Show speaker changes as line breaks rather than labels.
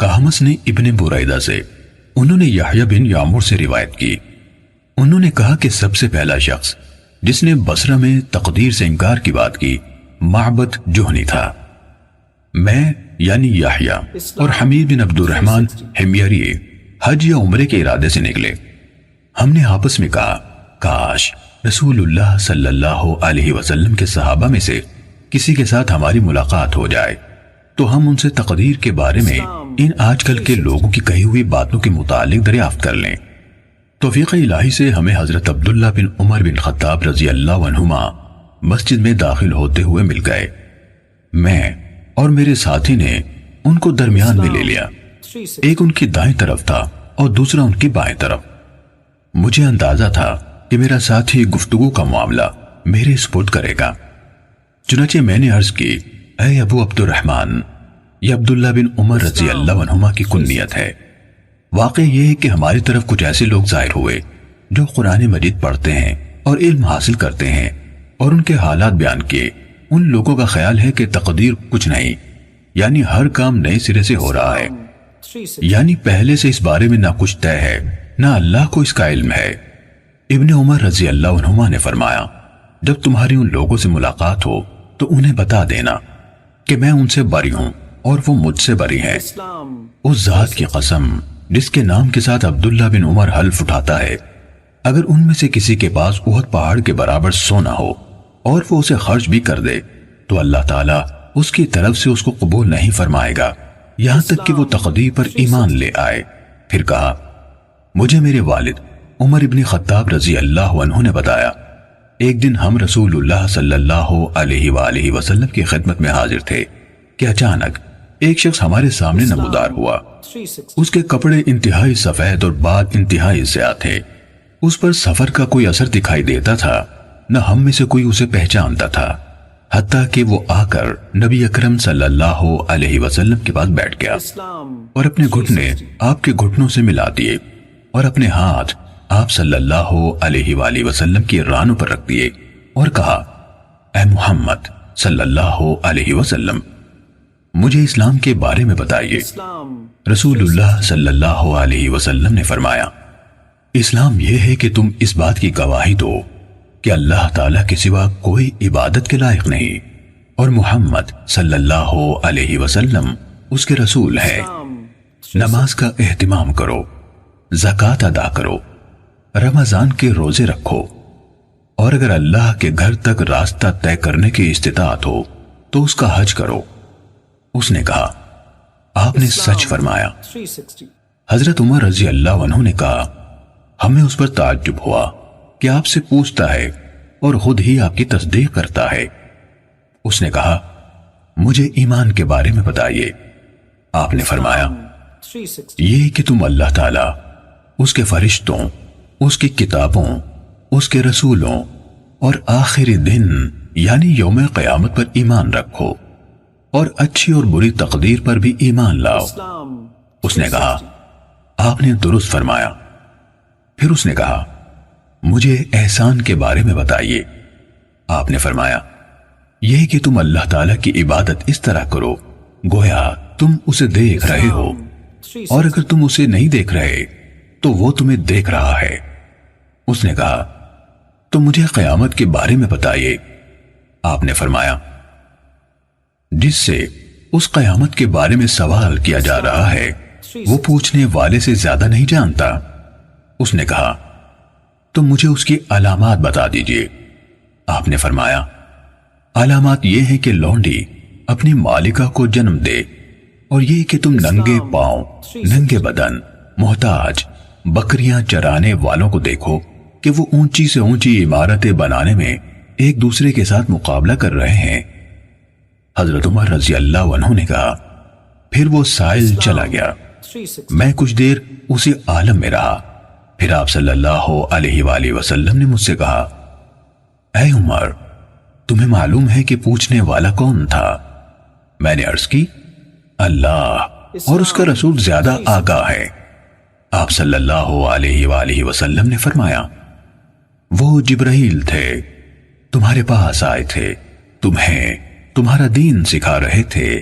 کہمس نے ابن بریدہ سے، انہوں نے یحییٰ بن یعمر سے روایت کی، انہوں نے کہا کہ سب سے پہلا شخص جس نے بصرہ میں تقدیر سے انکار کی بات کی معبد جہنی تھا۔ میں یعنی یحییٰ اور حمید بن عبد الرحمن حمیری حج یا عمرے کے ارادے سے نکلے۔ ہم نے آپس میں کہا کاش رسول اللہ صلی اللہ علیہ وسلم کے صحابہ میں سے کسی کے ساتھ ہماری ملاقات ہو جائے تو ہم ان سے تقدیر کے بارے میں ان آج کل کے لوگوں کی کہی ہوئی باتوں کے متعلق دریافت کر لیں۔ توفیق الہی سے ہمیں حضرت عبداللہ بن عمر بن خطاب رضی اللہ عنہما مسجد میں داخل ہوتے ہوئے مل گئے۔ میں اور میرے ساتھی نے ان کو درمیان میں لے لیا، ایک ان کی دائیں طرف تھا اور دوسرا ان کی بائیں طرف۔ مجھے اندازہ تھا کہ میرا ساتھی گفتگو کا معاملہ میرے سپرد کرے گا، چنانچہ میں نے عرض کی، اے ابو عبد الرحمن، یہ عبداللہ بن عمر رضی اللہ عنہما کی کنیت ہے۔ واقع یہ ہے کہ ہماری طرف کچھ ایسے لوگ ظاہر ہوئے جو قرآن مجید پڑھتے ہیں اور علم حاصل کرتے ہیں، اور ان کے حالات بیان کیے۔ ان لوگوں کا خیال ہے کہ تقدیر کچھ نہیں، یعنی ہر کام نئے سرے سے ہو رہا ہے، یعنی پہلے سے اس بارے میں نہ کچھ طے ہے نہ اللہ کو اس کا علم ہے۔ ابن عمر رضی اللہ عنہما نے فرمایا، جب تمہاری ان لوگوں سے ملاقات ہو تو انہیں بتا دینا کہ میں ان سے بری ہوں اور وہ مجھ سے بری ہیں۔ اس ذات کی قسم جس کے نام کے ساتھ عبداللہ بن عمر حلف اٹھاتا ہے، اگر ان میں سے کسی کے پاس احد پہاڑ کے برابر سونا ہو اور وہ اسے خرچ بھی کر دے تو اللہ تعالیٰ اس کی طرف سے اس کو قبول نہیں فرمائے گا یہاں تک کہ وہ تقدیر پر ایمان لے آئے۔ پھر کہا، مجھے میرے والد عمر ابن خطاب رضی اللہ عنہ نے بتایا، ایک دن ہم رسول اللہ صلی اللہ علیہ وآلہ وسلم کی خدمت میں حاضر تھے کہ اچانک ایک شخص ہمارے سامنے نمودار ہوا۔ اس کے کپڑے انتہائی سفید اور بال انتہائی سیاہ تھے۔ اس پر سفر کا کوئی اثر دکھائی دیتا تھا، نہ ہم میں سے کوئی اسے پہچانتا تھا، حتیٰ کہ وہ آ کر نبی اکرم صلی اللہ علیہ وسلم کے پاس بیٹھ گیا اور اپنے گھٹنے آپ کے گھٹنوں سے ملا دیے اور اپنے ہاتھ آپ صلی اللہ علیہ وآلہ وسلم کی رانوں پر رکھ دیے اور کہا، اے محمد صلی اللہ علیہ وسلم، مجھے اسلام کے بارے میں بتائیے۔ رسول اللہ صلی اللہ علیہ وسلم نے فرمایا، اسلام یہ ہے کہ تم اس بات کی گواہی دو کہ اللہ تعالیٰ کے سوا کوئی عبادت کے لائق نہیں اور محمد صلی اللہ علیہ وسلم اس کے رسول ہیں۔ نماز کا اہتمام کرو، زکوٰۃ ادا کرو، رمضان کے روزے رکھو، اور اگر اللہ کے گھر تک راستہ طے کرنے کی استطاعت ہو تو اس کا حج کرو۔ اس نے کہا، آپ نے سچ فرمایا۔ حضرت عمر رضی اللہ عنہ نے کہا، ہمیں اس پر تعجب ہوا کہ آپ سے پوچھتا ہے اور خود ہی آپ کی تصدیق کرتا ہے۔ اس نے کہا، مجھے ایمان کے بارے میں بتائیے۔ آپ نے فرمایا، یہ کہ تم اللہ تعالیٰ، اس کے فرشتوں، اس کی کتابوں، اس کے رسولوں اور آخری دن یعنی یوم قیامت پر ایمان رکھو اور اچھی اور بری تقدیر پر بھی ایمان لاؤ۔ اس نے کہا، آپ نے درست فرمایا۔ پھر اس نے کہا، مجھے احسان کے بارے میں بتائیے۔ آپ نے فرمایا، یہ کہ تم اللہ تعالیٰ کی عبادت اس طرح کرو گویا تم اسے دیکھ رہے ہو، اور اگر تم اسے نہیں دیکھ رہے تو وہ تمہیں دیکھ رہا ہے۔ اس نے کہا، تو مجھے قیامت کے بارے میں بتائیے۔ آپ نے فرمایا، جس سے اس قیامت کے بارے میں سوال کیا جا رہا ہے وہ پوچھنے والے سے زیادہ نہیں جانتا۔ اس نے کہا، تو مجھے اس کی علامات بتا دیجئے۔ آپ نے فرمایا، علامات یہ ہیں کہ لونڈی اپنی مالکہ کو جنم دے، اور یہ کہ تم ننگے پاؤں، ننگے بدن، محتاج، بکریاں چرانے والوں کو دیکھو کہ وہ اونچی سے اونچی عمارتیں بنانے میں ایک دوسرے کے ساتھ مقابلہ کر رہے ہیں۔ حضرت عمر رضی اللہ عنہ نے کہا، پھر وہ سائل چلا گیا۔ میں کچھ دیر اسی عالم میں رہا، پھر آپ صلی اللہ علیہ وآلہ وسلم نے مجھ سے کہا، اے عمر، تمہیں معلوم ہے کہ پوچھنے والا کون تھا؟ میں نے عرض کی، اللہ اور اس کا رسول زیادہ آگاہ ہے۔ آپ صلی اللہ علیہ وآلہ وسلم نے فرمایا، وہ جبرائیل تھے، تمہارے پاس آئے تھے، تمہیں تمہارا دین سکھا رہے تھے۔